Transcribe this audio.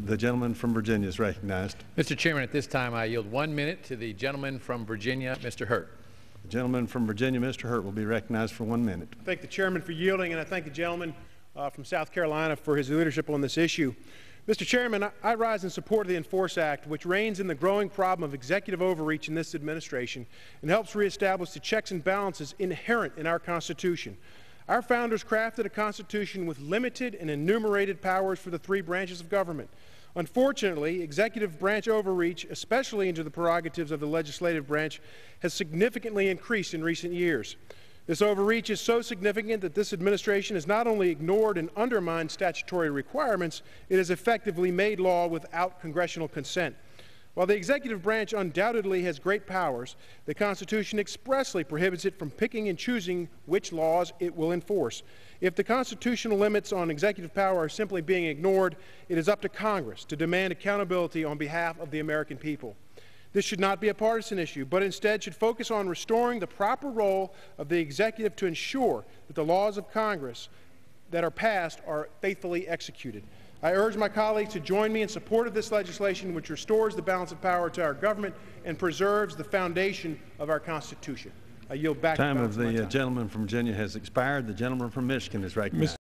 The gentleman from Virginia is recognized. Mr. Chairman, at this time I yield 1 minute to the gentleman from Virginia, Mr. Hurt. The gentleman from Virginia, Mr. Hurt, will be recognized for 1 minute. I thank the chairman for yielding, and I thank the gentleman from South Carolina for his leadership on this issue. Mr. Chairman, I rise in support of the Enforce Act, which reins in the growing problem of executive overreach in this administration and helps reestablish the checks and balances inherent in our Constitution. Our founders crafted a Constitution with limited and enumerated powers for the three branches of government. Unfortunately, executive branch overreach, especially into the prerogatives of the legislative branch, has significantly increased in recent years. This overreach is so significant that this administration has not only ignored and undermined statutory requirements, it has effectively made law without congressional consent. While the executive branch undoubtedly has great powers, the Constitution expressly prohibits it from picking and choosing which laws it will enforce. If the constitutional limits on executive power are simply being ignored, it is up to Congress to demand accountability on behalf of the American people. This should not be a partisan issue, but instead should focus on restoring the proper role of the executive to ensure that the laws of Congress that are passed are faithfully executed. I urge my colleagues to join me in support of this legislation, which restores the balance of power to our government and preserves the foundation of our Constitution. I yield back The time of the gentleman from Virginia has expired. The gentleman from Michigan is recognized.